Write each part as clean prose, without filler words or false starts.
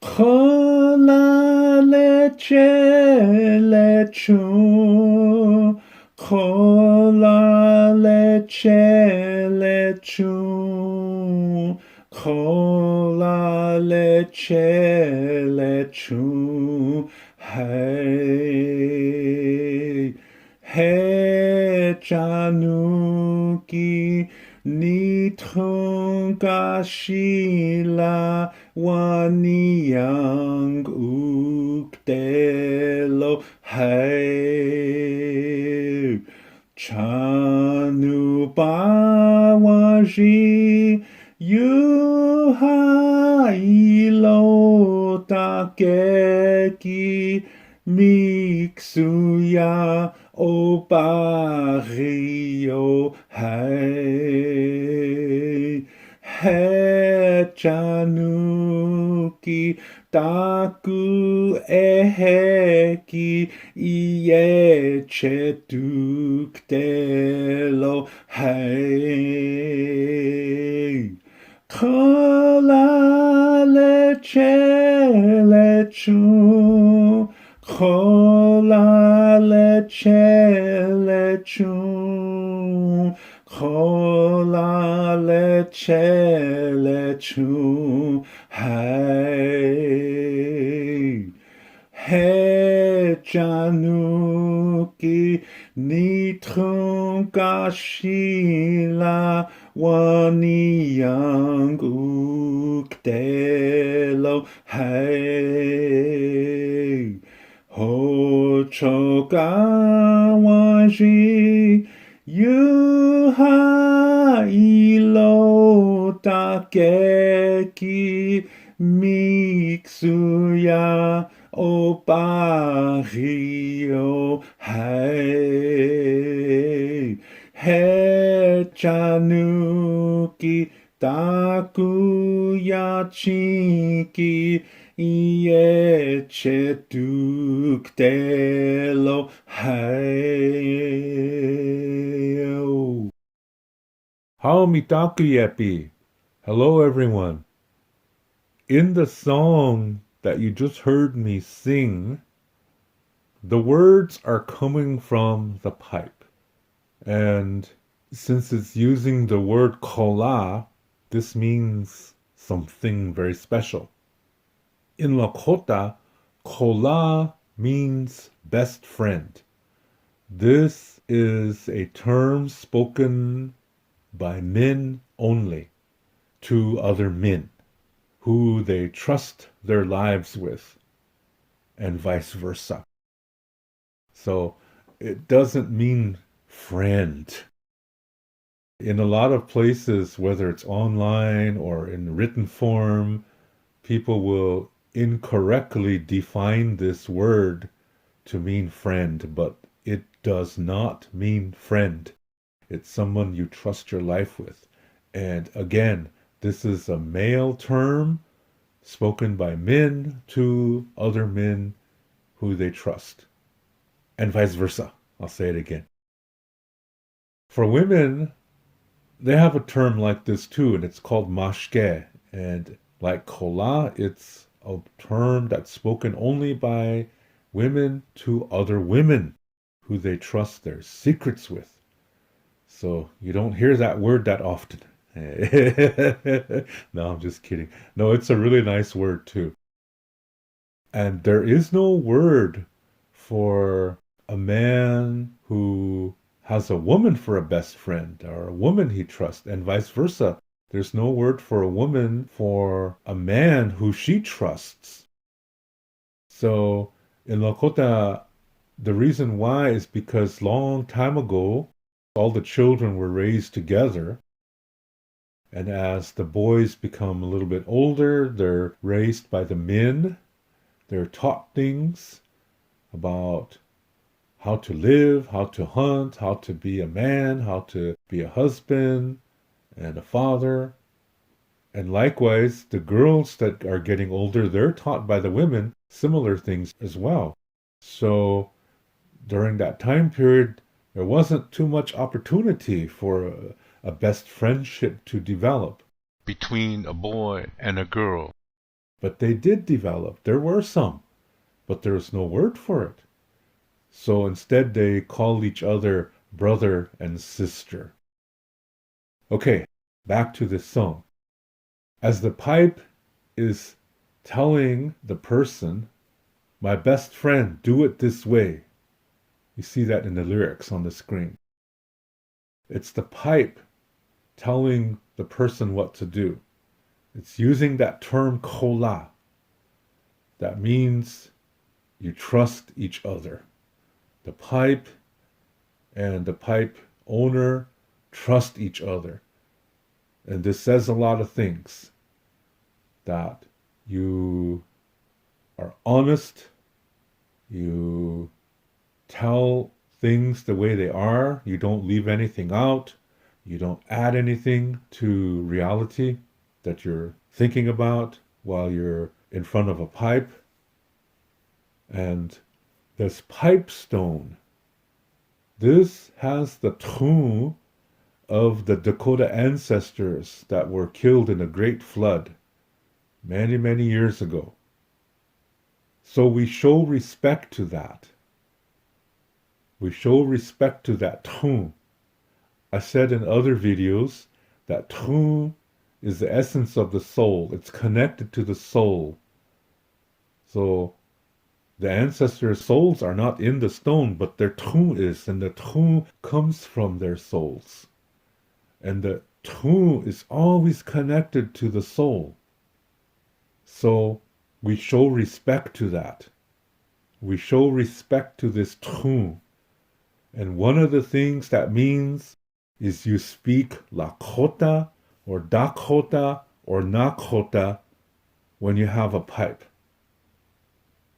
Kola leche lechu, kola leche lechu, kola leche lechu, hey, hey Januki nitrungashila Waniyang uktelo hai chanu bawaji yuhailo takeki miksuya obario hai Hechanuki taku eheki iechetuktelo hei. Kola leche lechu, kola leche lechu, kola leche lechu, hey, hey Januki nitrungashila waniyang uktelo, hey, hochogawaji yuhailo takeki miksuya obario hey hechanuki takuyachiki iechetuktelo hey. How mitakuyepi. Hello everyone. In the song that you just heard me sing, the words are coming from the pipe. And since it's using the word kola, this means something very special. In Lakota, kola means best friend. This is a term spoken by men only to other men who they trust their lives with, and vice versa. So it doesn't mean friend. In a lot of places, whether it's online or in written form, people will incorrectly define this word to mean friend, but it does not mean friend. It's someone you trust your life with. And again, this is a male term spoken by men to other men who they trust, and vice versa. I'll say it again. For women, they have a term like this too, and it's called mashke. And like kola, it's a term that's spoken only by women to other women who they trust their secrets with. So you don't hear that word that often. No, I'm just kidding. No, it's a really nice word too. And there is no word for a man who has a woman for a best friend or a woman he trusts, and vice versa. There's no word for a woman for a man who she trusts. So in Lakota, the reason why is because long time ago, all the children were raised together. And as the boys become a little bit older, they're raised by the men. They're taught things about how to live, how to hunt, how to be a man, how to be a husband and a father. And likewise, the girls that are getting older, they're taught by the women similar things as well. So during that time period, there wasn't too much opportunity for a best friendship to develop between a boy and a girl. But they did develop. There were some, but there was no word for it. So instead, they called each other brother and sister. Okay, back to this song. As the pipe is telling the person, my best friend, do it this way. You see that in the lyrics on the screen. It's the pipe telling the person what to do. It's using that term kola. That means you trust each other. The pipe and the pipe owner trust each other. And this says a lot of things. That you are honest, you tell things the way they are, you don't leave anything out, you don't add anything to reality that you're thinking about while you're in front of a pipe. And this pipestone, this has the tomb of the Dakota ancestors that were killed in a great flood many, many years ago. So we show respect to that. We show respect to that tomb. I said in other videos that tomb is the essence of the soul. It's connected to the soul. So the ancestors' souls are not in the stone, but their tomb is, and the tomb comes from their souls. And the tomb is always connected to the soul. So we show respect to that. We show respect to this tomb. And one of the things that means is you speak Lakota or Dakota or Nakota when you have a pipe.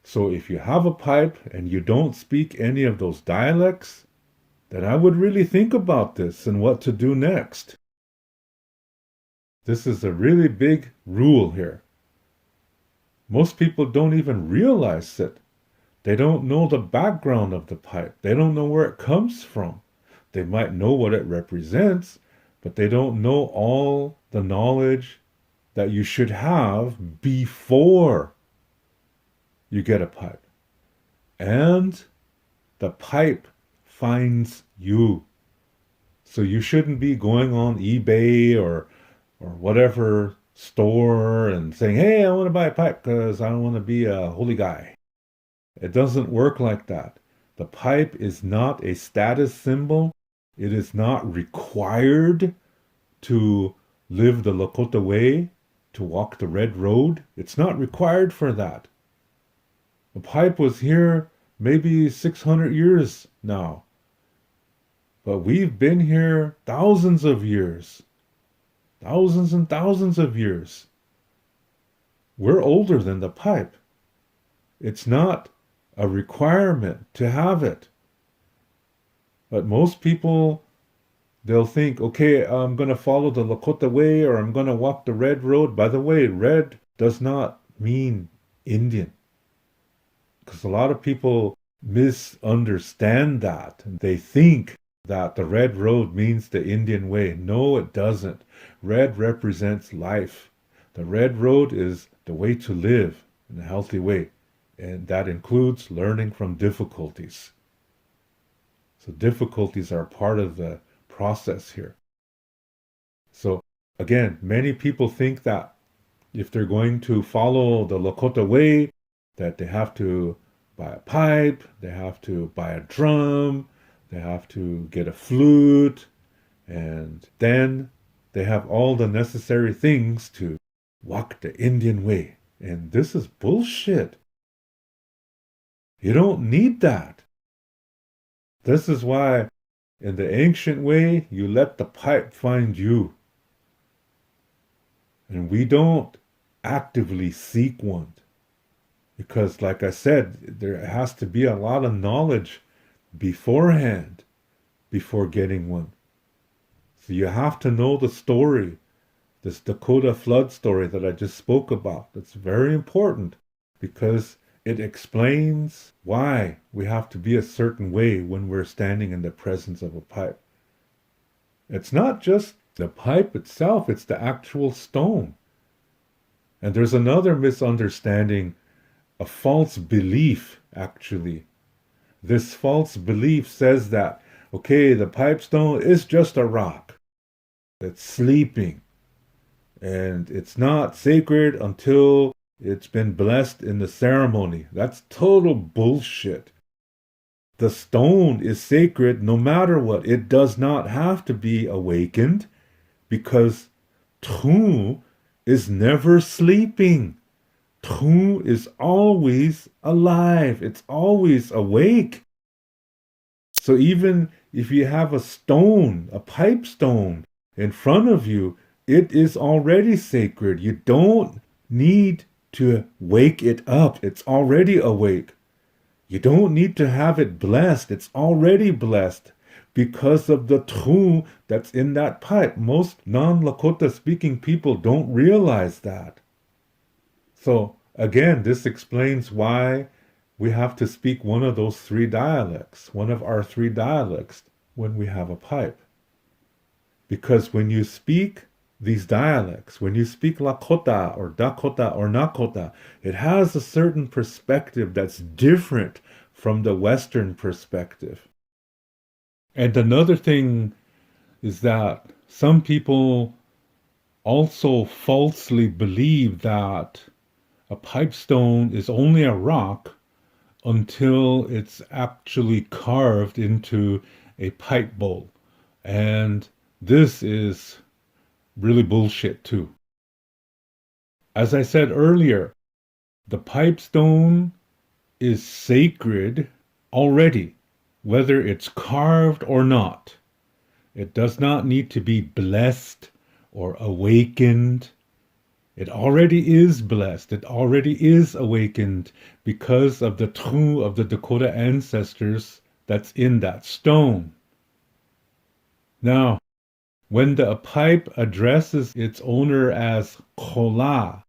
So if you have a pipe and you don't speak any of those dialects, then I would really think about this and what to do next. This is a really big rule here. Most people don't even realize it. They don't know the background of the pipe. They don't know where it comes from. They might know what it represents, but they don't know all the knowledge that you should have before you get a pipe. And the pipe finds you. So you shouldn't be going on eBay or whatever store and saying, hey, I want to buy a pipe because I don't want to be a holy guy. It doesn't work like that. The pipe is not a status symbol. It is not required to live the Lakota way, to walk the red road. It's not required for that. The pipe was here maybe 600 years now. But we've been here thousands of years. Thousands and thousands of years. We're older than the pipe. It's not a requirement to have it. But most people, they'll think, okay, I'm going to follow the Lakota way or I'm going to walk the red road. By the way, red does not mean Indian. Because a lot of people misunderstand that. They think that the red road means the Indian way. No, it doesn't. Red represents life. The red road is the way to live in a healthy way. And that includes learning from difficulties. So difficulties are part of the process here. So again, many people think that if they're going to follow the Lakota way, that they have to buy a pipe, they have to buy a drum, they have to get a flute, and then they have all the necessary things to walk the Indian way. And this is bullshit. You don't need that. This is why in the ancient way, you let the pipe find you. And we don't actively seek one. Because like I said, there has to be a lot of knowledge beforehand before getting one. So you have to know the story, this Dakota flood story that I just spoke about. That's very important because it explains why we have to be a certain way when we're standing in the presence of a pipe. It's not just the pipe itself, it's the actual stone. And there's another misunderstanding, a false belief, actually. This false belief says that, okay, the pipestone is just a rock. It's sleeping. And it's not sacred until it's been blessed in the ceremony. That's total bullshit. The stone is sacred no matter what. It does not have to be awakened because Tu is never sleeping. Tu is always alive. It's always awake. So even if you have a stone, a pipe stone in front of you, it is already sacred. You don't need to wake it up. It's already awake. You don't need to have it blessed. It's already blessed because of the tu that's in that pipe. Most non-Lakota speaking people don't realize that. So again, this explains why we have to speak one of those three dialects, one of our three dialects when we have a pipe. Because when you speak these dialects, when you speak Lakota or Dakota or Nakota, it has a certain perspective that's different from the Western perspective. And another thing is that some people also falsely believe that a pipestone is only a rock until it's actually carved into a pipe bowl. And this is really bullshit too. As I said earlier, the pipestone is sacred already, whether it's carved or not. It does not need to be blessed or awakened. It already is blessed. It already is awakened because of the tu of the Dakota ancestors that's in that stone. Now, when the pipe addresses its owner as kola,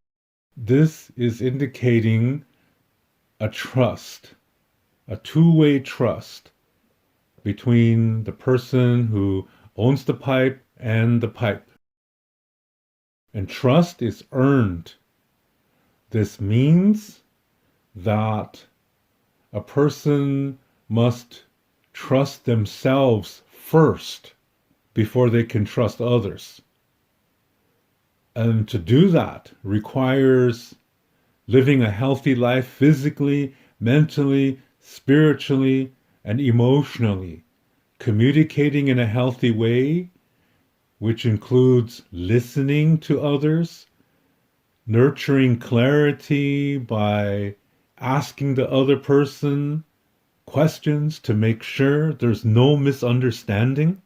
this is indicating a trust, a two-way trust between the person who owns the pipe and the pipe. And trust is earned. This means that a person must trust themselves first before they can trust others. And to do that requires living a healthy life physically, mentally, spiritually, and emotionally, communicating in a healthy way, which includes listening to others, nurturing clarity by asking the other person questions to make sure there's no misunderstanding.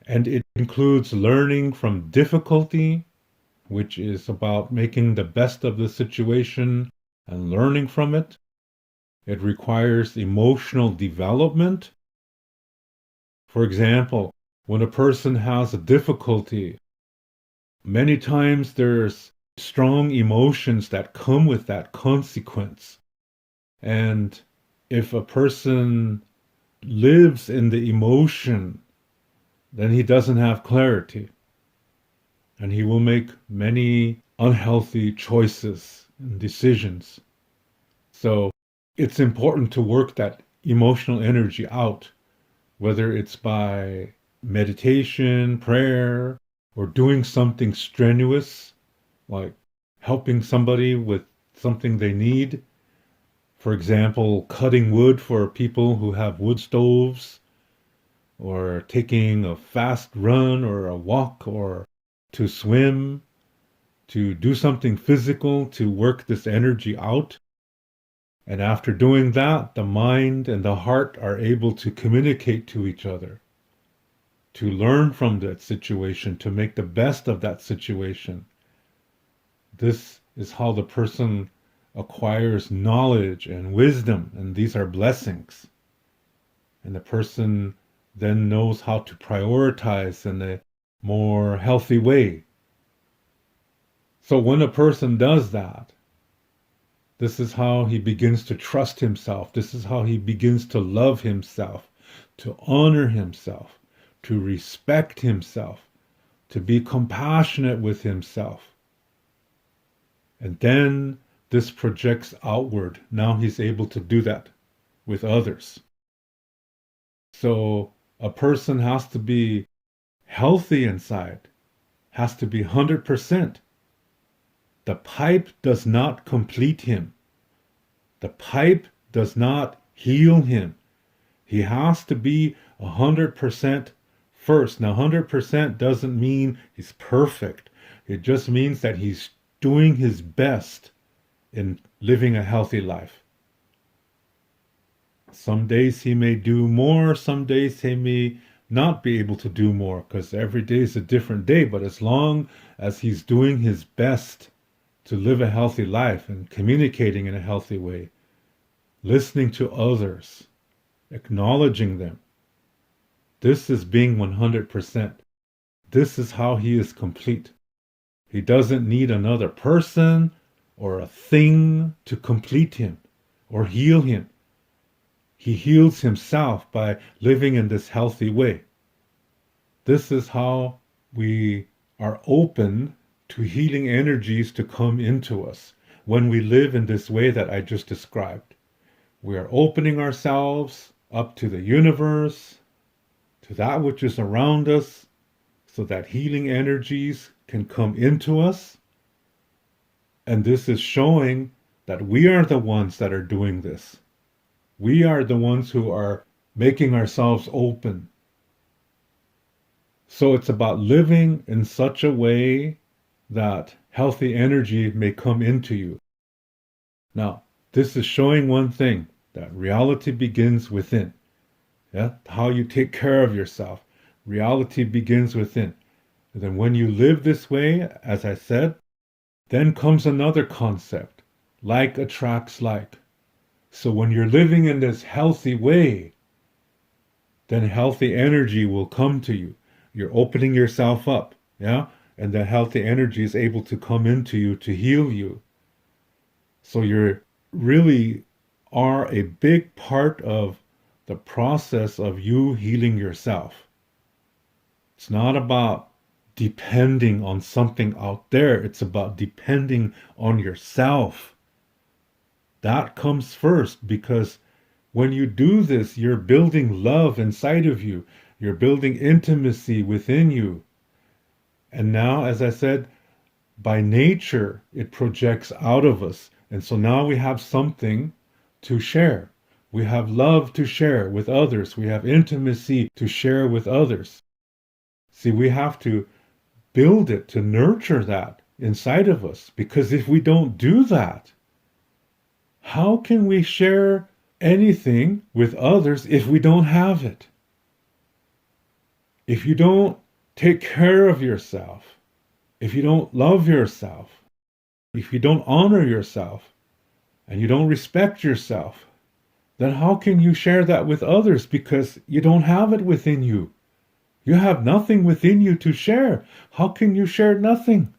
And it includes learning from difficulty, which is about making the best of the situation and learning from it. It requires emotional development. For example, when a person has a difficulty, many times there's strong emotions that come with that consequence. And if a person lives in the emotion, then he doesn't have clarity. And he will make many unhealthy choices and decisions. So it's important to work that emotional energy out, whether it's by meditation, prayer, or doing something strenuous, like helping somebody with something they need. For example, cutting wood for people who have wood stoves, or taking a fast run or a walk, or to swim, to do something physical to work this energy out. And after doing that, the mind and the heart are able to communicate to each other, to learn from that situation, to make the best of that situation. This is how the person acquires knowledge and wisdom, and these are blessings. And the person then knows how to prioritize in a more healthy way. So when a person does that, this is how he begins to trust himself. This is how he begins to love himself, to honor himself, to respect himself, to be compassionate with himself. And then this projects outward. Now he's able to do that with others. So a person has to be healthy inside, has to be 100%. The pipe does not complete him. The pipe does not heal him. He has to be 100% first. Now, 100% doesn't mean he's perfect. It just means that he's doing his best in living a healthy life. Some days he may do more, some days he may not be able to do more because every day is a different day. But as long as he's doing his best to live a healthy life and communicating in a healthy way, listening to others, acknowledging them, this is being 100%. This is how he is complete. He doesn't need another person or a thing to complete him or heal him. He heals himself by living in this healthy way. This is how we are open to healing energies to come into us when we live in this way that I just described. We are opening ourselves up to the universe, to that which is around us, so that healing energies can come into us. And this is showing that we are the ones that are doing this. We are the ones who are making ourselves open. So it's about living in such a way that healthy energy may come into you. Now, this is showing one thing, that reality begins within. Yeah? How you take care of yourself. Reality begins within. And then when you live this way, as I said, then comes another concept. Like attracts like. So when you're living in this healthy way, then healthy energy will come to you. You're opening yourself up, yeah? And the healthy energy is able to come into you to heal you. So you're really are a big part of the process of you healing yourself. It's not about depending on something out there. It's about depending on yourself. That comes first, because when you do this, you're building love inside of you. You're building intimacy within you. And now, as I said, by nature, it projects out of us. And so now we have something to share. We have love to share with others. We have intimacy to share with others. See, we have to build it, to nurture that inside of us. Because if we don't do that, how can we share anything with others if we don't have it? If you don't take care of yourself, if you don't love yourself, if you don't honor yourself, and you don't respect yourself, then how can you share that with others? Because you don't have it within you. You have nothing within you to share. How can you share nothing?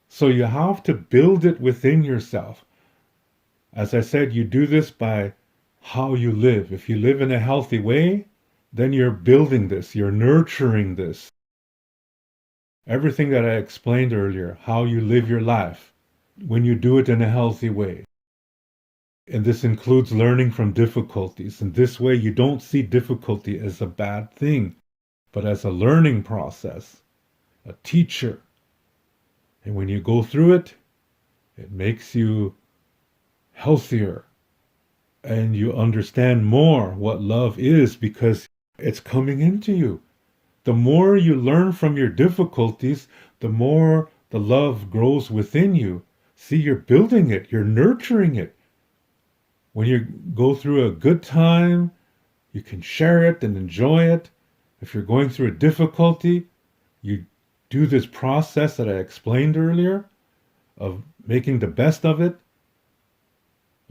So you have to build it within yourself. As I said, you do this by how you live. If you live in a healthy way, then you're building this, you're nurturing this. Everything that I explained earlier, how you live your life, when you do it in a healthy way. And this includes learning from difficulties. And this way, you don't see difficulty as a bad thing, but as a learning process, a teacher. And when you go through it, it makes you healthier. And you understand more what love is because it's coming into you. The more you learn from your difficulties, the more the love grows within you. See, you're building it, you're nurturing it. When you go through a good time, you can share it and enjoy it. If you're going through a difficulty, you do this process that I explained earlier of making the best of it.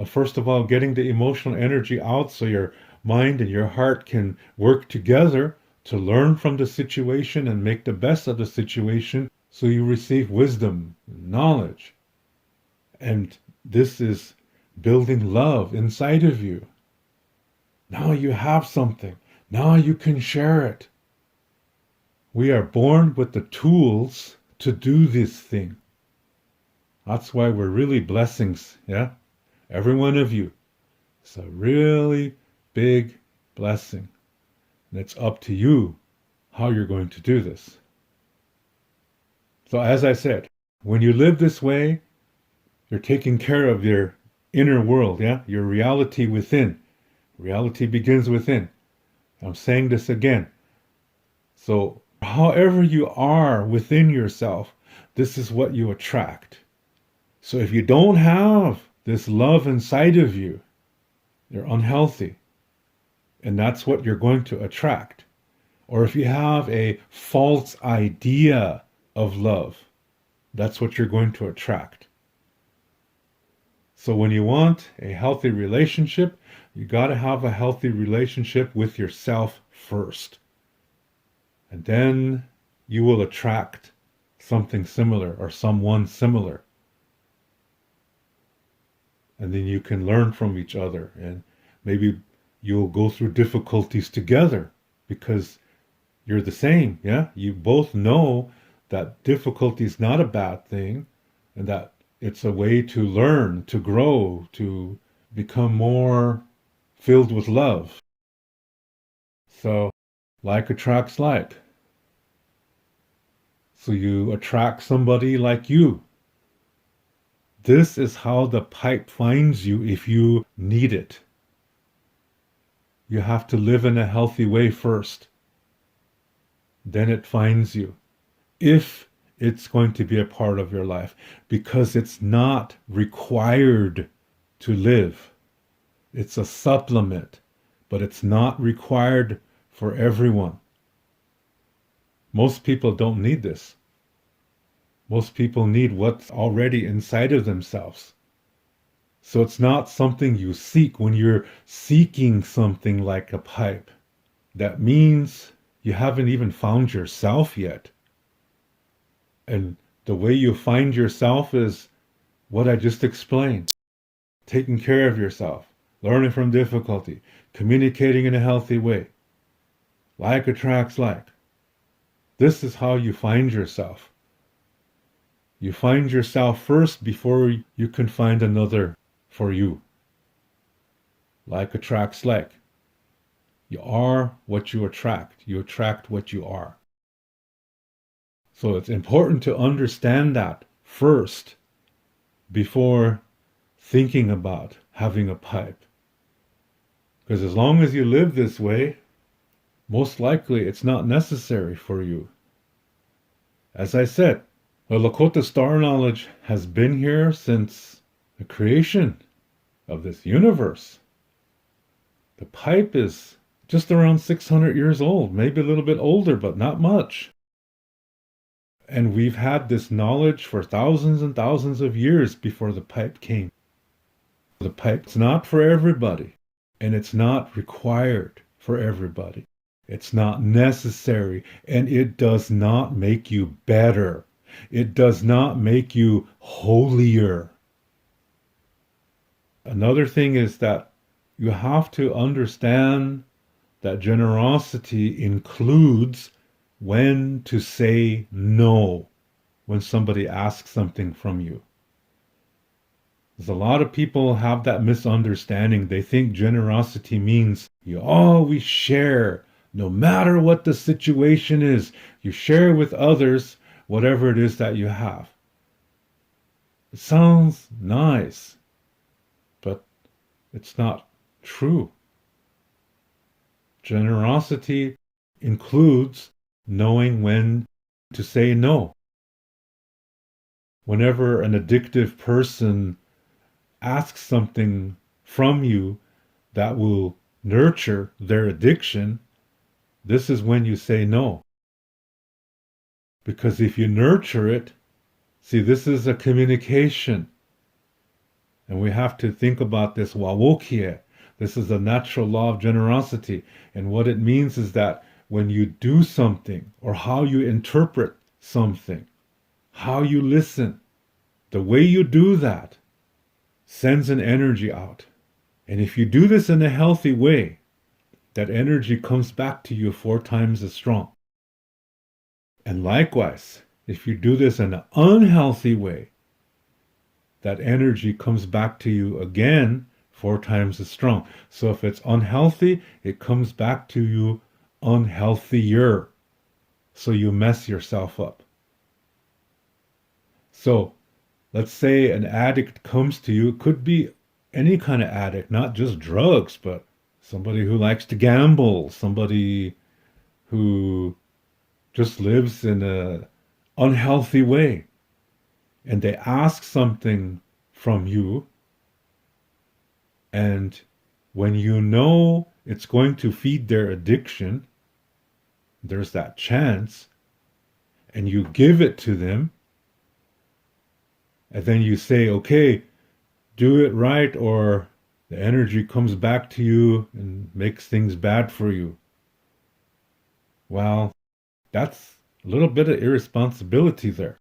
First of all, getting the emotional energy out so your mind and your heart can work together to learn from the situation and make the best of the situation so you receive wisdom, knowledge. And this is building love inside of you. Now you have something. Now you can share it. We are born with the tools to do this thing. That's why we're really blessings, yeah? Every one of you. It's a really big blessing. And it's up to you how you're going to do this. So, as I said, when you live this way, you're taking care of your inner world, yeah? Your reality within. Reality begins within. I'm saying this again. So, however you are within yourself, this is what you attract. So, if you don't have this love inside of you, you're unhealthy. And that's what you're going to attract. Or if you have a false idea of love, that's what you're going to attract. So when you want a healthy relationship, you got to have a healthy relationship with yourself first. And then you will attract something similar or someone similar. And then you can learn from each other, and maybe you'll go through difficulties together because you're the same, yeah? You both know that difficulty is not a bad thing and that it's a way to learn, to grow, to become more filled with love. So, like attracts like. So you attract somebody like you. This is how the pipe finds you if you need it. You have to live in a healthy way first. Then it finds you. If it's going to be a part of your life, because it's not required to live. It's a supplement, but it's not required for everyone. Most people don't need this. Most people need what's already inside of themselves. So it's not something you seek. When you're seeking something like a pipe, that means you haven't even found yourself yet. And the way you find yourself is what I just explained. Taking care of yourself, learning from difficulty, communicating in a healthy way. Like attracts like. This is how you find yourself. You find yourself first before you can find another for you. Like attracts like. You are what you attract. You attract what you are. So it's important to understand that first before thinking about having a pipe. Because as long as you live this way, most likely it's not necessary for you. As I said, the Lakota star knowledge has been here since the creation of this universe. The pipe is just around 600 years old, maybe a little bit older, but not much. And we've had this knowledge for thousands and thousands of years before the pipe came. The pipe's not for everybody, and it's not required for everybody. It's not necessary, and it does not make you better. It does not make you holier. Another thing is that you have to understand that generosity includes when to say no when somebody asks something from you. There's a lot of people have that misunderstanding. They think generosity means you always share, no matter what the situation is. You share with others whatever it is that you have. It sounds nice, but it's not true. Generosity includes knowing when to say no. Whenever an addictive person asks something from you that will nurture their addiction, this is when you say no. Because if you nurture it, see, this is a communication. And we have to think about this wawokie. This is a natural law of generosity. And what it means is that when you do something or how you interpret something, how you listen, the way you do that sends an energy out. And if you do this in a healthy way, that energy comes back to you 4 times as strong. And likewise, if you do this in an unhealthy way, that energy comes back to you again 4 times as strong. So if it's unhealthy, it comes back to you unhealthier. So you mess yourself up. So let's say an addict comes to you. It could be any kind of addict, not just drugs, but somebody who likes to gamble, somebody who just lives in a unhealthy way. And they ask something from you, and when you know it's going to feed their addiction, there's that chance, and you give it to them, and then you say, okay, do it right, or the energy comes back to you and makes things bad for you. Well, that's a little bit of irresponsibility there,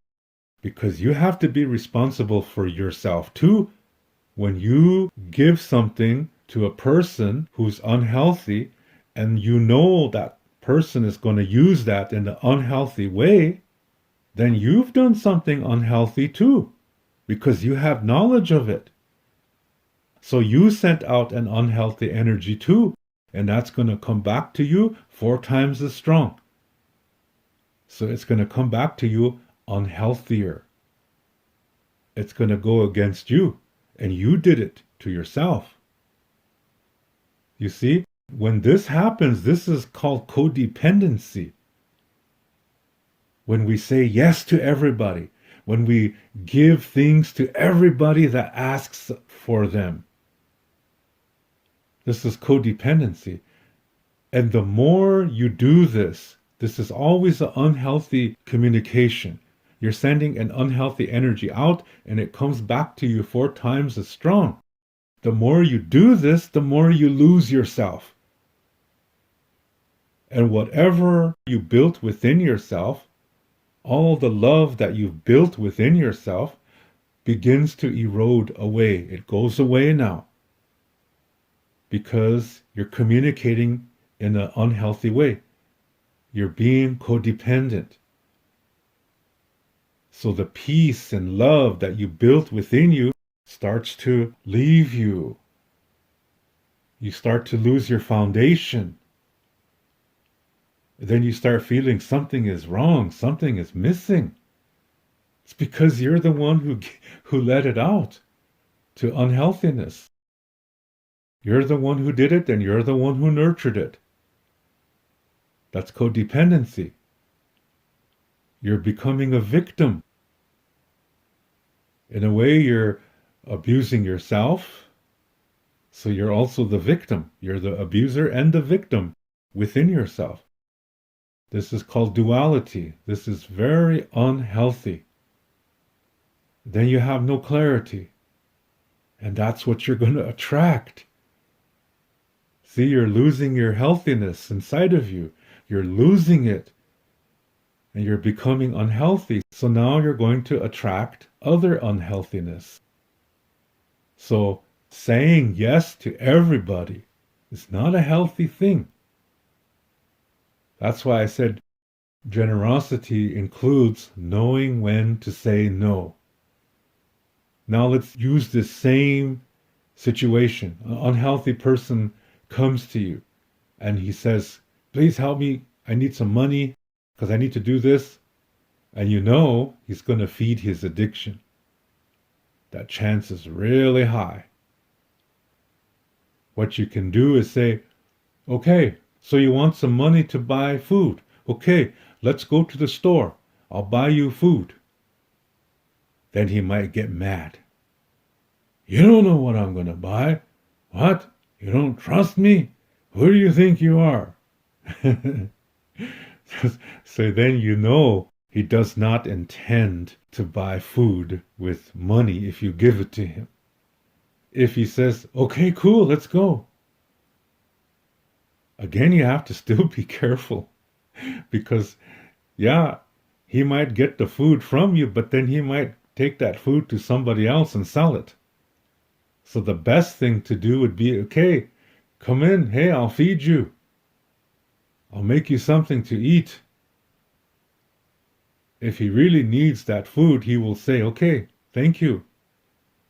because you have to be responsible for yourself too. When you give something to a person who's unhealthy and you know that person is going to use that in an unhealthy way, then you've done something unhealthy too, because you have knowledge of it. So you sent out an unhealthy energy too, and that's going to come back to you 4 times as strong. So it's going to come back to you unhealthier. It's going to go against you, and you did it to yourself. You see, when this happens, this is called codependency. When we say yes to everybody, when we give things to everybody that asks for them, this is codependency. And the more you do this, this is always an unhealthy communication. You're sending an unhealthy energy out, and it comes back to you 4 times as strong. The more you do this, the more you lose yourself. And whatever you built within yourself, all the love that you've built within yourself begins to erode away. It goes away now because you're communicating in an unhealthy way. You're being codependent. So the peace and love that you built within you starts to leave you. You start to lose your foundation. Then you start feeling something is wrong, something is missing. It's because you're the one who let it out to unhealthiness. You're the one who did it, and you're the one who nurtured it. That's codependency. You're becoming a victim. In a way, you're abusing yourself, so you're also the victim. You're the abuser and the victim within yourself. This is called duality. This is very unhealthy. Then you have no clarity. And that's what you're going to attract. See, you're losing your healthiness inside of you. You're losing it. And you're becoming unhealthy. So now you're going to attract other unhealthiness. So saying yes to everybody is not a healthy thing. That's why I said generosity includes knowing when to say no. Now let's use this same situation. An unhealthy person comes to you and he says, please help me. I need some money because I need to do this. And you know he's going to feed his addiction. That chance is really high. What you can do is say, okay, so you want some money to buy food. Okay, let's go to the store. I'll buy you food. Then he might get mad. You don't know what I'm going to buy. What? You don't trust me? Who do you think you are? So then you know he does not intend to buy food with money if you give it to him. If he says, okay, cool, let's go. Again, you have to still be careful because, yeah, he might get the food from you, but then he might take that food to somebody else and sell it. So the best thing to do would be, okay, come in. Hey, I'll feed you. I'll make you something to eat. If he really needs that food, he will say, okay, thank you.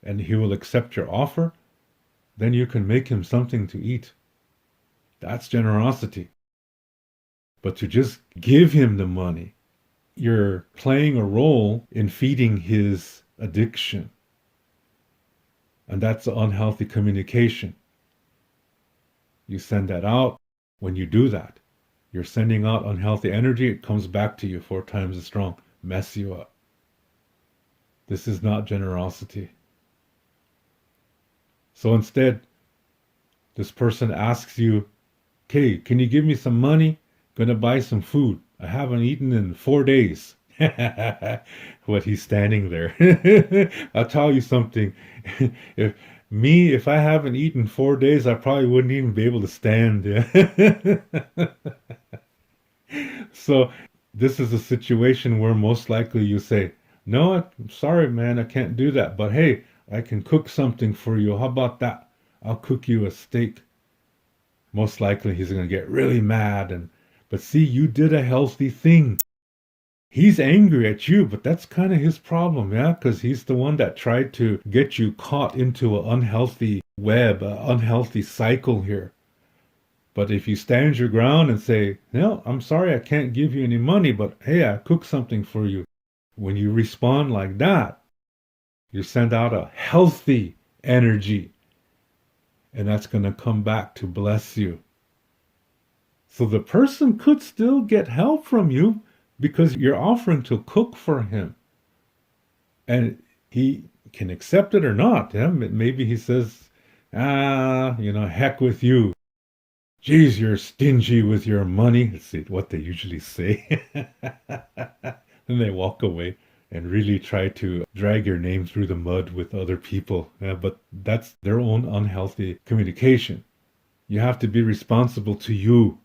and he will accept your offer, then you can make him something to eat. That's generosity. But to just give him the money, you're playing a role in feeding his addiction. And that's unhealthy communication. You send that out. When you do that, you're sending out unhealthy energy. It comes back to you 4 times as strong, mess you up. This is not generosity. So instead, this person asks you, okay, can you give me some money? Gonna buy some food. I haven't eaten in 4 days. What, he's standing there. I'll tell you something. If if I haven't eaten 4 days, I probably wouldn't even be able to stand. So this is a situation where most likely you say, no, I'm sorry, man, I can't do that. But hey, I can cook something for you. How about that? I'll cook you a steak. Most likely he's going to get really mad. But see, you did a healthy thing. He's angry at you, but that's kind of his problem, yeah? Because he's the one that tried to get you caught into an unhealthy web, an unhealthy cycle here. But if you stand your ground and say, no, I'm sorry, I can't give you any money, but hey, I cooked something for you. When you respond like that, you send out a healthy energy, and that's going to come back to bless you. So the person could still get help from you because you're offering to cook for him. And he can accept it or not. Yeah? Maybe he says, heck with you. Geez, you're stingy with your money. Let's see what they usually say. And they walk away and really try to drag your name through the mud with other people. But that's their own unhealthy communication. You have to be responsible to you.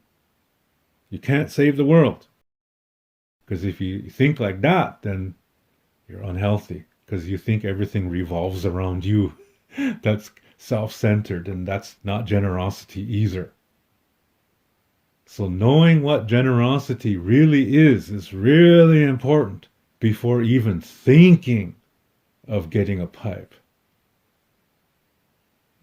You can't save the world. Because if you think like that, then you're unhealthy. Because you think everything revolves around you. That's self-centered, and that's not generosity either. So knowing what generosity really is really important before even thinking of getting a pipe.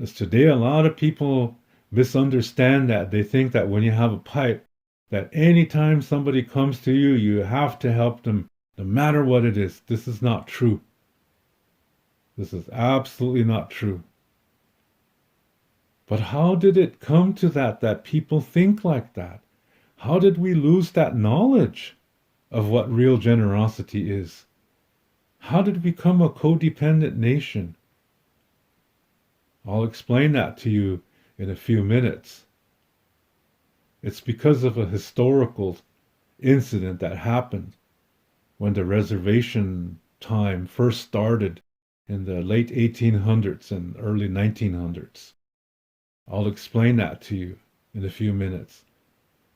As today, a lot of people misunderstand that. They think that when you have a pipe, that anytime somebody comes to you, you have to help them no matter what it is. This is not true. This is absolutely not true. But how did it come to that people think like that? How did we lose that knowledge of what real generosity is? How did we become a codependent nation? I'll explain that to you in a few minutes. It's because of a historical incident that happened when the reservation time first started in the late 1800s and early 1900s. I'll explain that to you in a few minutes.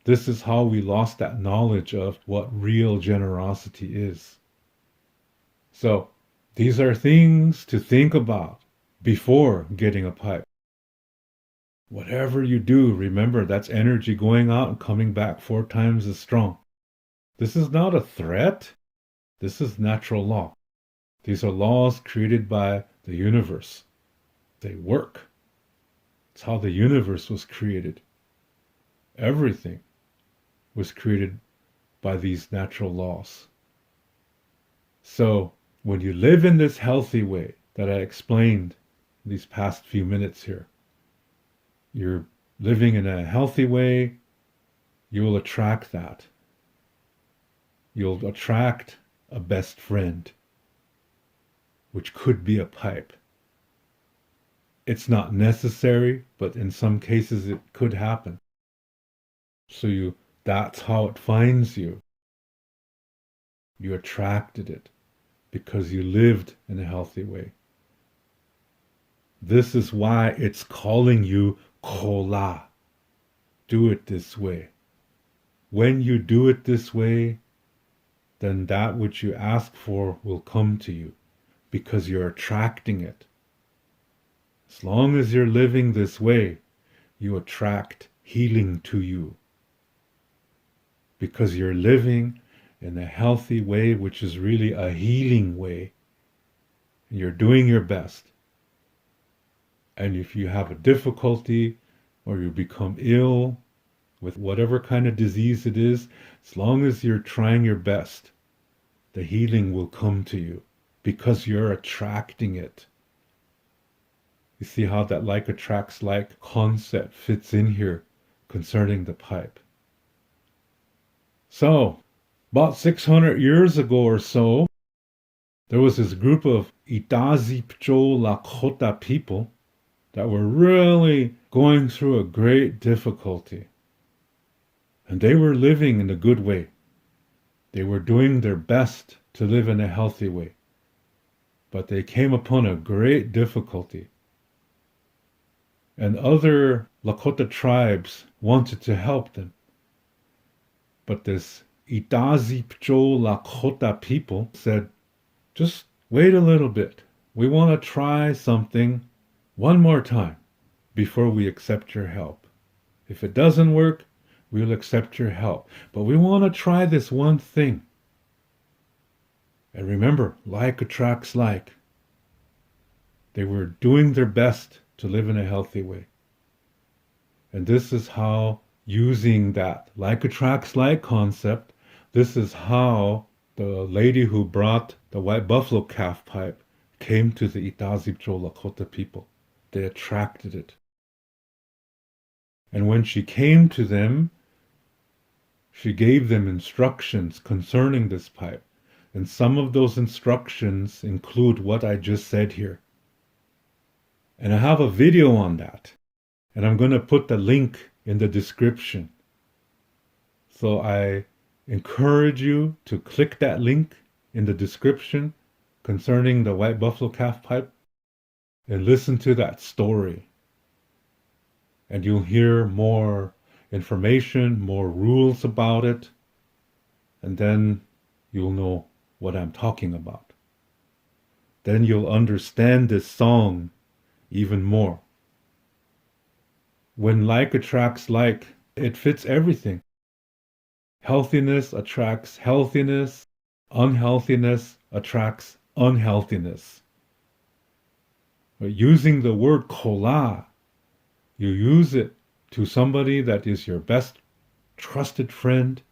This is how we lost that knowledge of what real generosity is. So, these are things to think about before getting a pipe. Whatever you do, remember that's energy going out and coming back 4 times as strong. This is not a threat. This is natural law. These are laws created by the universe. They work. It's how the universe was created. Everything was created by these natural laws. So, when you live in this healthy way that I explained these past few minutes here, you're living in a healthy way, you will attract that. You'll attract a best friend, which could be a pipe. It's not necessary, but in some cases it could happen. So that's how it finds you. You attracted it because you lived in a healthy way. This is why it's calling you kola. Do it this way. When you do it this way, then that which you ask for will come to you because you're attracting it. As long as you're living this way, you attract healing to you because you're living in a healthy way, which is really a healing way. And you're doing your best. And if you have a difficulty or you become ill with whatever kind of disease it is, as long as you're trying your best, the healing will come to you because you're attracting it. You see how that like attracts like concept fits in here concerning the pipe. So, about 600 years ago or so, there was this group of Itazipco-Lakota people that were really going through a great difficulty. And they were living in a good way. They were doing their best to live in a healthy way. But they came upon a great difficulty. And other Lakota tribes wanted to help them. But this Itazipco-Lakota people said, just wait a little bit. We want to try something one more time before we accept your help. If it doesn't work, we'll accept your help. But we want to try this one thing. And remember, like attracts like. They were doing their best to live in a healthy way. And this is how, using that like attracts like concept, this is how the lady who brought the white buffalo calf pipe came to the Itazipco Lakota people. They attracted it. And when she came to them, she gave them instructions concerning this pipe. And some of those instructions include what I just said here. And I have a video on that. And I'm going to put the link in the description. So I encourage you to click that link in the description concerning the white buffalo calf pipe and listen to that story. And you'll hear more information, more rules about it, and then you'll know what I'm talking about. Then you'll understand this song even more. When like attracts like, it fits everything. Healthiness attracts healthiness. Unhealthiness attracts unhealthiness. But using the word kola, you use it to somebody that is your best trusted friend,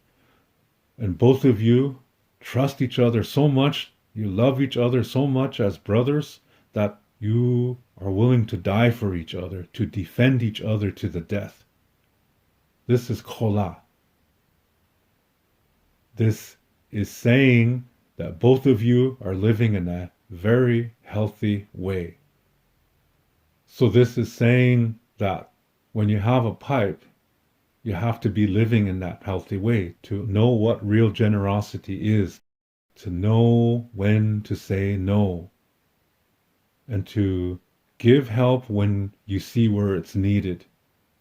and both of you trust each other so much, you love each other so much as brothers, that you are willing to die for each other, to defend each other to the death. This is kola. This is saying that both of you are living in a very healthy way. So this is saying that when you have a pipe, you have to be living in that healthy way to know what real generosity is, to know when to say no, and to give help when you see where it's needed.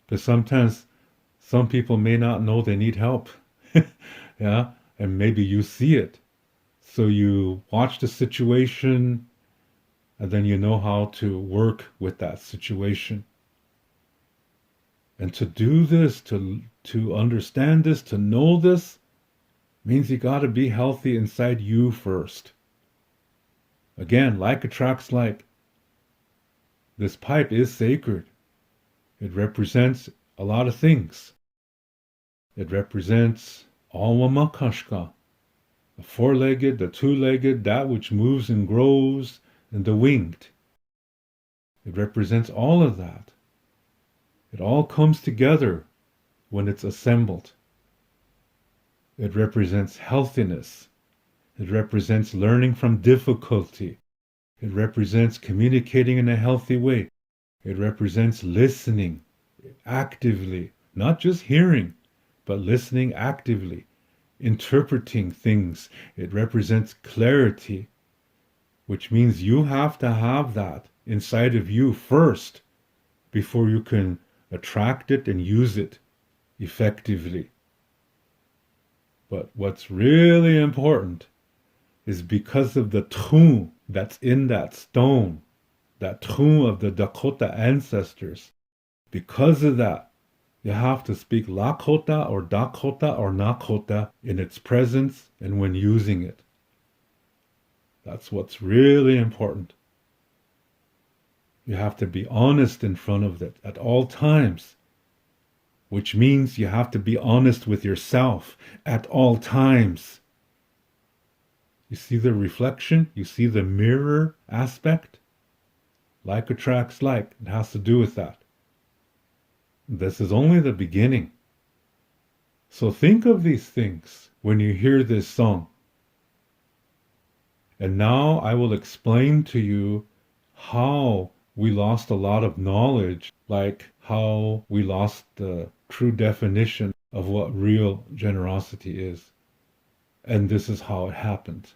Because sometimes some people may not know they need help. Yeah, and maybe you see it. So you watch the situation and then you know how to work with that situation. And to do this, to understand this, to know this, means you got to be healthy inside you first. Again, like attracts like. This pipe is sacred. It represents a lot of things. It represents Alma Makashka, the four-legged, the two-legged, that which moves and grows, and the winged. It represents all of that. It all comes together when it's assembled. It represents healthiness. It represents learning from difficulty. It represents communicating in a healthy way. It represents listening actively, not just hearing, but listening actively, interpreting things. It represents clarity, which means you have to have that inside of you first before you can attract it and use it effectively. But what's really important is because of the tune that's in that stone, that tune of the Dakota ancestors, because of that, you have to speak Lakota or Dakota or Nakota in its presence and when using it. That's what's really important. You have to be honest in front of it at all times, which means you have to be honest with yourself at all times. You see the reflection? You see the mirror aspect? Like attracts like. It has to do with that. This is only the beginning. So think of these things when you hear this song. And now I will explain to you how we lost a lot of knowledge, like how we lost the true definition of what real generosity is. And this is how it happened.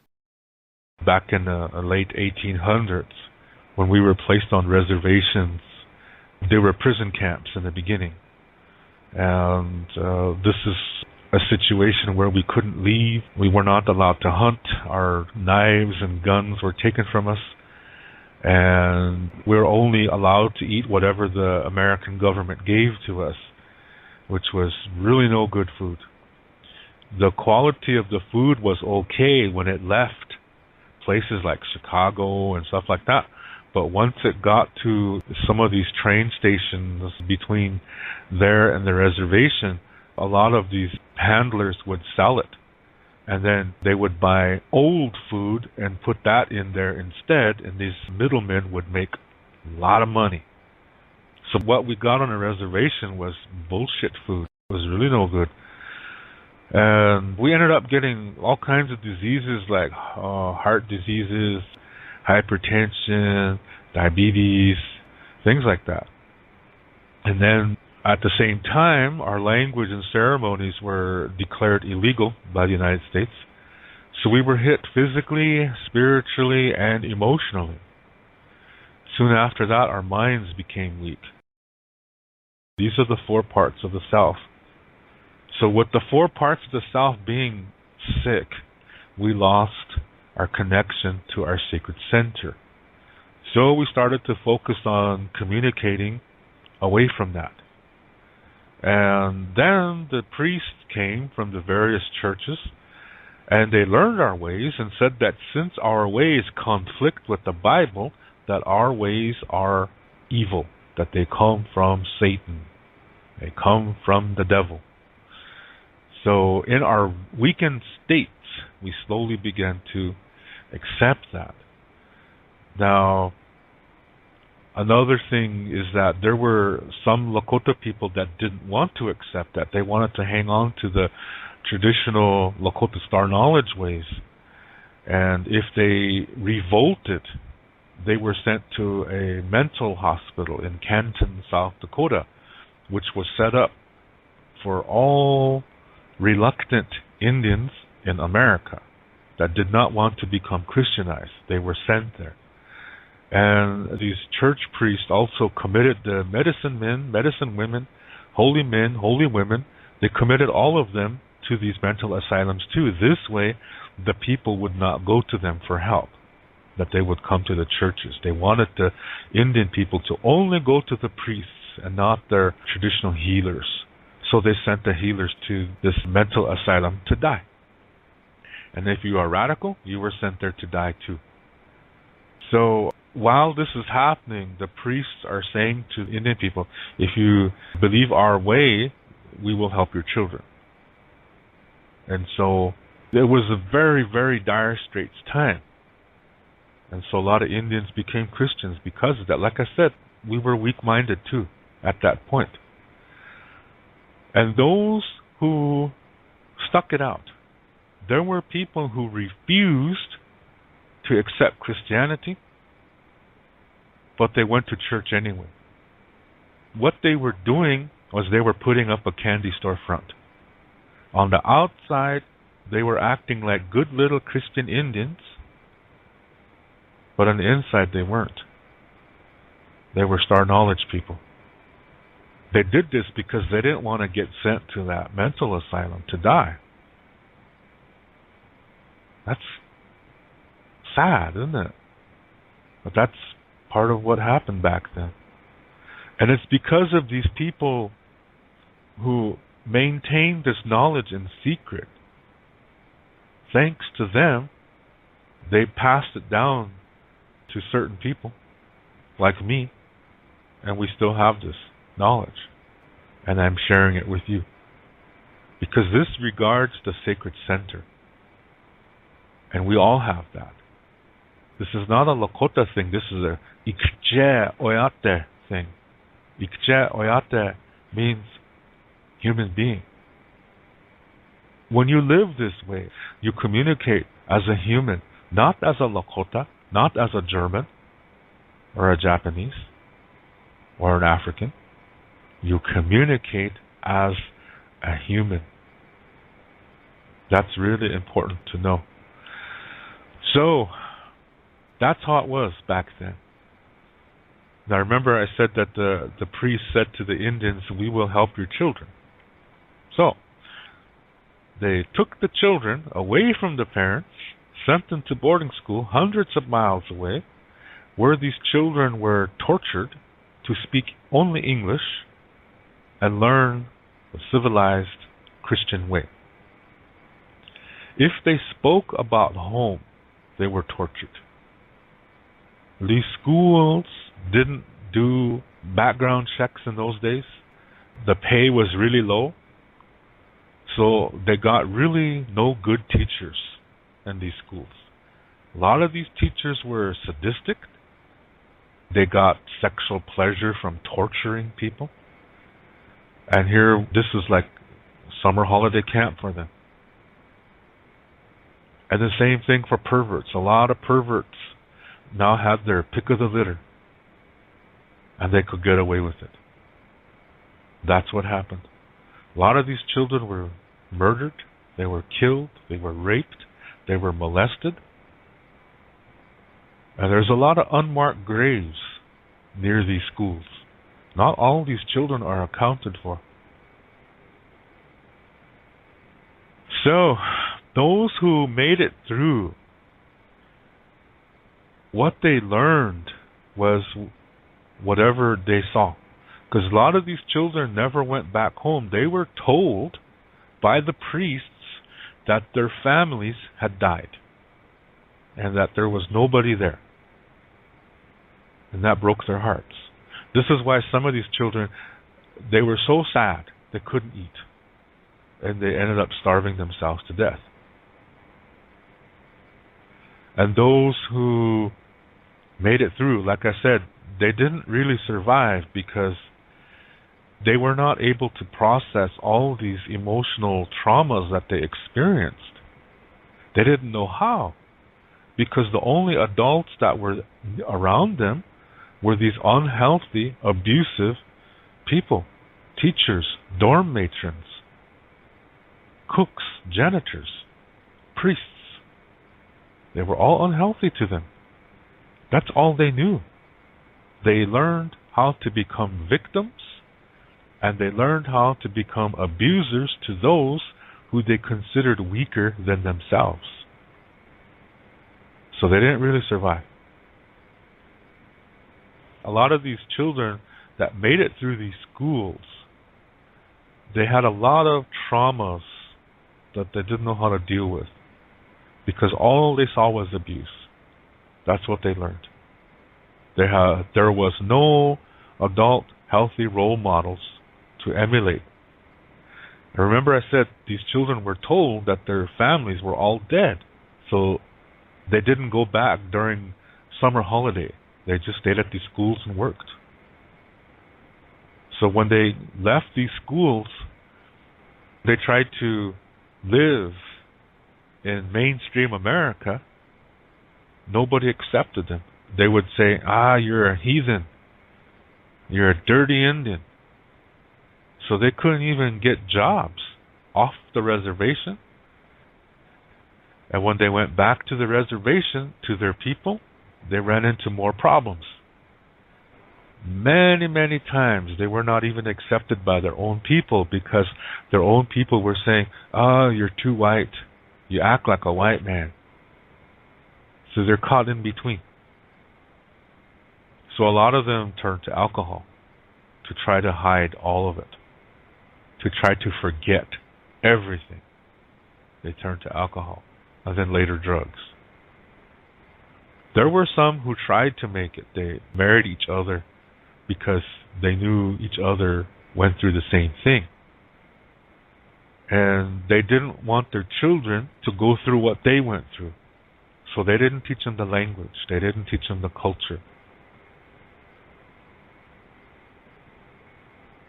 Back in the late 1800s, when we were placed on reservations, there were prison camps in the beginning. And this is a situation where we couldn't leave. We were not allowed to hunt. Our knives and guns were taken from us. And we were only allowed to eat whatever the American government gave to us, which was really no good food. The quality of the food was okay when it left places like Chicago and stuff like that. But once it got to some of these train stations between there and the reservation, a lot of these handlers would sell it. And then they would buy old food and put that in there instead, and these middlemen would make a lot of money. So what we got on a reservation was bullshit food. It was really no good. And we ended up getting all kinds of diseases like heart diseases, hypertension, diabetes, things like that. And then at the same time, our language and ceremonies were declared illegal by the United States. So we were hit physically, spiritually, and emotionally. Soon after that, our minds became weak. These are the four parts of the self. So with the four parts of the self being sick, we lost our connection to our sacred center. So we started to focus on communicating away from that. And then the priests came from the various churches, and they learned our ways and said that since our ways conflict with the Bible, that our ways are evil, that they come from Satan. They come from the devil. So in our weakened states, we slowly began to accept that. Now, another thing is that there were some Lakota people that didn't want to accept that. They wanted to hang on to the traditional Lakota star knowledge ways. And if they revolted, they were sent to a mental hospital in Canton, South Dakota, which was set up for all reluctant Indians in America that did not want to become Christianized. They were sent there. And these church priests also committed the medicine men, medicine women, holy men, holy women. They committed all of them to these mental asylums too. This way, the people would not go to them for help, that they would come to the churches. They wanted the Indian people to only go to the priests and not their traditional healers. So they sent the healers to this mental asylum to die. And if you are radical, you were sent there to die too. So while this is happening, the priests are saying to Indian people, if you believe our way, we will help your children. And so it was a very, very dire straits time. And so a lot of Indians became Christians because of that. Like I said, we were weak-minded too at that point. And those who stuck it out, there were people who refused to accept Christianity, but they went to church anyway. What they were doing was they were putting up a candy store front. On the outside, they were acting like good little Christian Indians, but on the inside they weren't. They were star knowledge people. They did this because they didn't want to get sent to that mental asylum to die. That's sad, isn't it? But that's part of what happened back then. And it's because of these people who maintained this knowledge in secret. Thanks to them, they passed it down to certain people, like me, and we still have this knowledge. And I'm sharing it with you. Because this regards the sacred center. And we all have that. This is not a Lakota thing. This is a Ikje Oyate thing. Ikje Oyate means human being. When you live this way, you communicate as a human, not as a Lakota, not as a German, or a Japanese, or an African. You communicate as a human. That's really important to know. So, that's how it was back then. Now remember I said that the priest said to the Indians, we will help your children. So, they took the children away from the parents, sent them to boarding school hundreds of miles away, where these children were tortured to speak only English and learn the civilized Christian way. If they spoke about home, they were tortured. These schools didn't do background checks in those days. The pay was really low. So they got really no good teachers in these schools. A lot of these teachers were sadistic. They got sexual pleasure from torturing people. And here, this is like summer holiday camp for them. And the same thing for perverts. A lot of perverts now had their pick of the litter. And they could get away with it. That's what happened. A lot of these children were murdered. They were killed. They were raped. They were molested. And there's a lot of unmarked graves near these schools. Not all these children are accounted for. So, those who made it through, what they learned was whatever they saw. Because a lot of these children never went back home. They were told by the priests that their families had died and that there was nobody there. And that broke their hearts. This is why some of these children, they were so sad they couldn't eat. And they ended up starving themselves to death. And those who made it through, like I said, they didn't really survive because they were not able to process all these emotional traumas that they experienced. They didn't know how, because the only adults that were around them were these unhealthy, abusive people, teachers, dorm matrons, cooks, janitors, priests. They were all unhealthy to them. That's all they knew. They learned how to become victims, and they learned how to become abusers to those who they considered weaker than themselves. So they didn't really survive. A lot of these children that made it through these schools, they had a lot of traumas that they didn't know how to deal with, because all they saw was abuse. That's what they learned. There was no adult, healthy role models to emulate. And remember I said these children were told that their families were all dead. So they didn't go back during summer holiday. They just stayed at these schools and worked. So when they left these schools, they tried to live in mainstream America. Nobody accepted them. They would say, you're a heathen. You're a dirty Indian. So they couldn't even get jobs off the reservation. And when they went back to the reservation, to their people, they ran into more problems. Many, many times they were not even accepted by their own people, because their own people were saying, you're too white. You act like a white man. So they're caught in between. So a lot of them turned to alcohol to try to hide all of it, to try to forget everything. They turned to alcohol, and then later drugs. There were some who tried to make it. They married each other because they knew each other went through the same thing. And they didn't want their children to go through what they went through. So they didn't teach them the language. They didn't teach them the culture.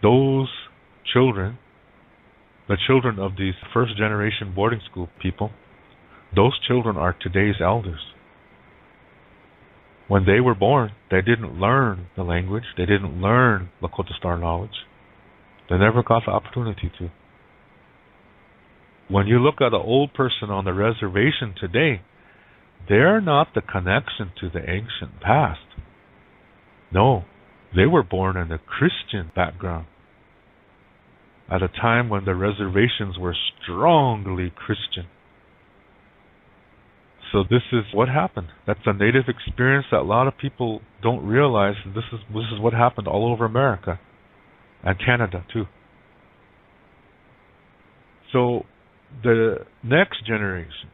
Those children, the children of these first generation boarding school people, those children are today's elders. When they were born, they didn't learn the language. They didn't learn Lakota Star knowledge. They never got the opportunity to. When you look at an old person on the reservation today, they're not the connection to the ancient past. No, they were born in a Christian background at a time when the reservations were strongly Christian. So this is what happened. That's a native experience that a lot of people don't realize. This is what happened all over America and Canada too. So the next generation,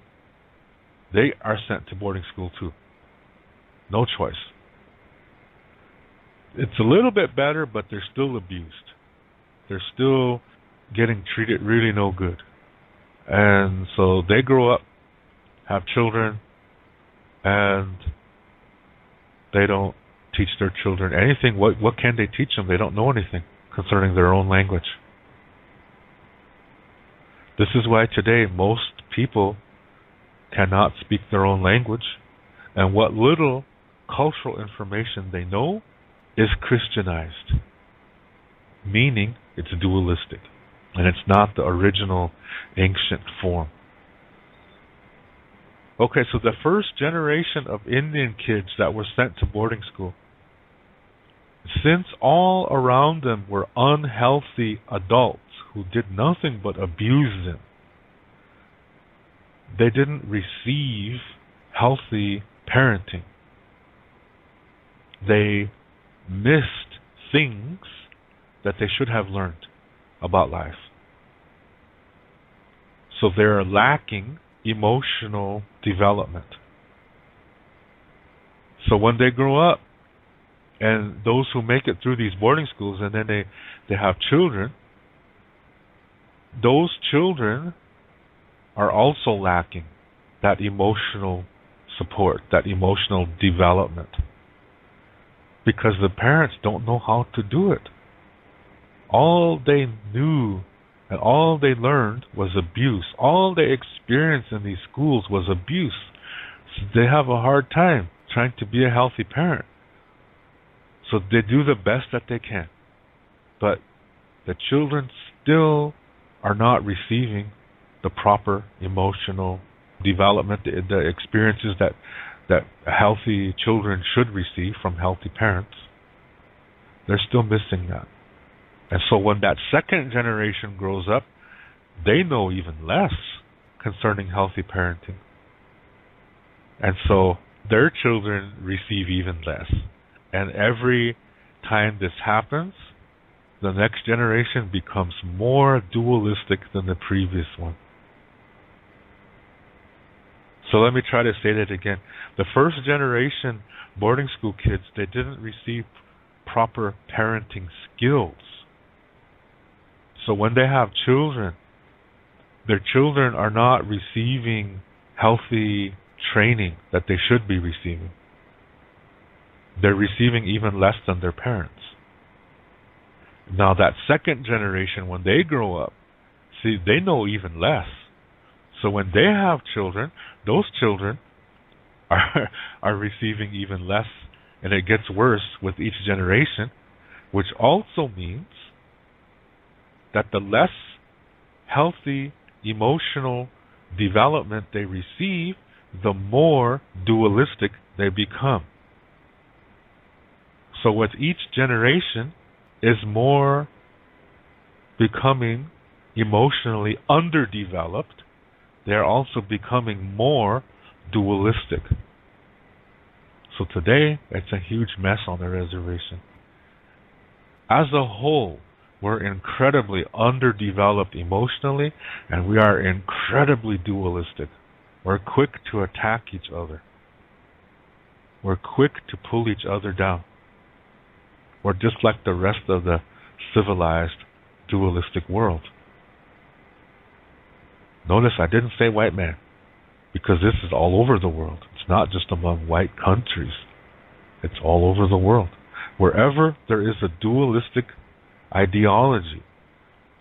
they are sent to boarding school too. No choice. It's a little bit better, but they're still abused. They're still getting treated really no good. And so they grow up, have children, and they don't teach their children anything. What can they teach them? They don't know anything concerning their own language. This is why today most people cannot speak their own language, and what little cultural information they know is Christianized, meaning it's dualistic, and it's not the original ancient form. Okay, so the first generation of Indian kids that were sent to boarding school, since all around them were unhealthy adults who did nothing but abuse them, they didn't receive healthy parenting. They missed things that they should have learned about life. So they're lacking emotional development. So when they grow up, and those who make it through these boarding schools and then they have children, those children are also lacking that emotional support, that emotional development, because the parents don't know how to do it. All they knew and all they learned was abuse. All they experienced in these schools was abuse. So they have a hard time trying to be a healthy parent. So they do the best that they can. But the children still are not receiving the proper emotional development, the experiences that healthy children should receive from healthy parents. They're still missing that. And so when that second generation grows up, they know even less concerning healthy parenting. And so their children receive even less. And every time this happens, the next generation becomes more dualistic than the previous one. So let me try to say that again. The first generation boarding school kids, they didn't receive proper parenting skills. So when they have children, their children are not receiving healthy training that they should be receiving. They're receiving even less than their parents. Now that second generation, when they grow up, see, they know even less. So when they have children, those children are receiving even less, and it gets worse with each generation, which also means that the less healthy emotional development they receive, the more dualistic they become. So with each generation is more becoming emotionally underdeveloped, they're also becoming more dualistic. So today, it's a huge mess on the reservation. As a whole, we're incredibly underdeveloped emotionally, and we are incredibly dualistic. We're quick to attack each other. We're quick to pull each other down. or just like the rest of the civilized dualistic world. Notice I didn't say white man, because this is all over the world. It's not just among white countries. It's all over the world. Wherever there is a dualistic ideology,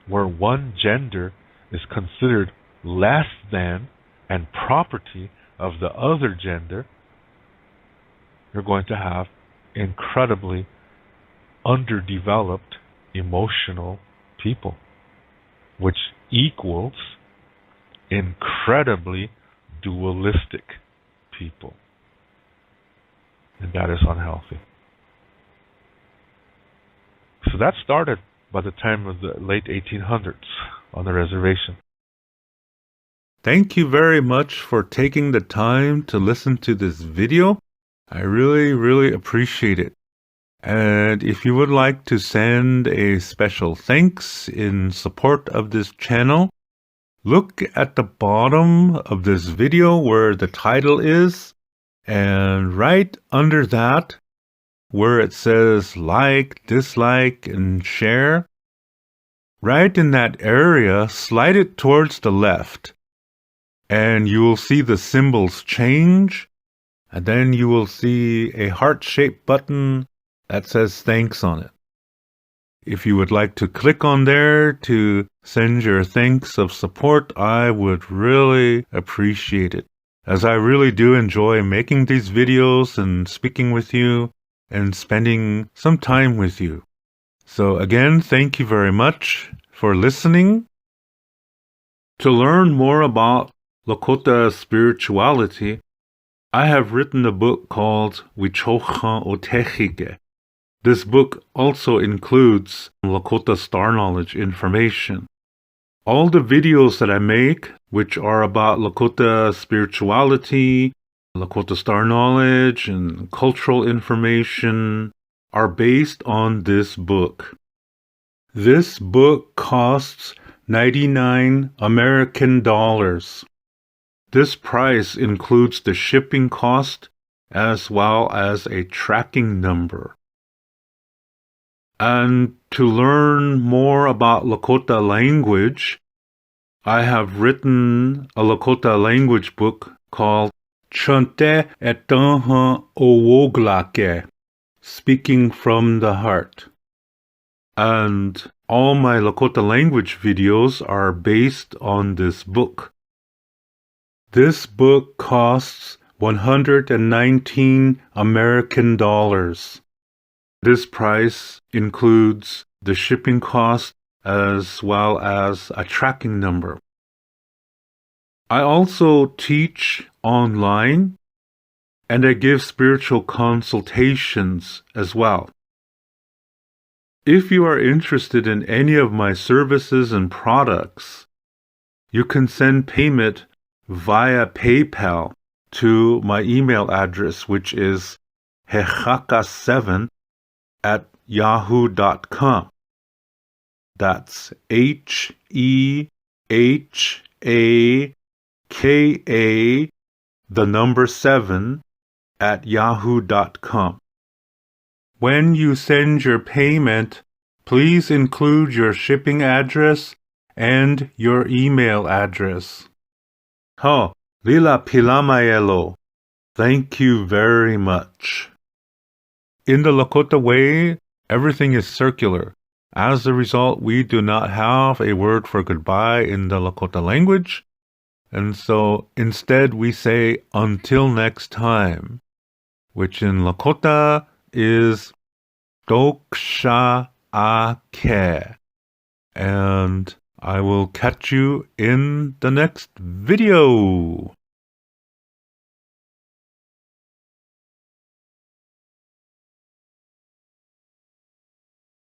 where one gender is considered less than and property of the other gender, you're going to have incredibly underdeveloped emotional people, which equals incredibly dualistic people. And that is unhealthy. So that started by the time of the late 1800s on the reservation. Thank you very much for taking the time to listen to this video. I really appreciate it. And if you would like to send a special thanks in support of this channel, look at the bottom of this video where the title is, and right under that, where it says like, dislike, and share, right in that area, slide it towards the left, and you will see the symbols change, and then you will see a heart-shaped button that says thanks on it. If you would like to click on there to send your thanks of support, I would really appreciate it, as I really do enjoy making these videos and speaking with you and spending some time with you. So again, thank you very much for listening. To learn more about Lakota spirituality, I have written a book called Wichocha Otechige. This book also includes Lakota star knowledge information. All the videos that I make, which are about Lakota spirituality, Lakota star knowledge, and cultural information, are based on this book. This book costs 99 American dollars. This price includes the shipping cost as well as a tracking number. And to learn more about Lakota language, I have written a Lakota language book called Chante Etanha Owoglake, Speaking from the Heart. And all my Lakota language videos are based on this book. This book costs 119 American dollars. This price includes the shipping cost as well as a tracking number. I also teach online, and I give spiritual consultations as well. If you are interested in any of my services and products, you can send payment via PayPal to my email address, which is hehaka7@yahoo.com. That's HEHAKA, the number 7@yahoo.com. When you send your payment, please include your shipping address and your email address. Lila Pilamayelo. Thank you very much. In the Lakota way, everything is circular. As a result, we do not have a word for goodbye in the Lakota language. And so instead we say until next time, which in Lakota is Doksha Ake. And I will catch you in the next video.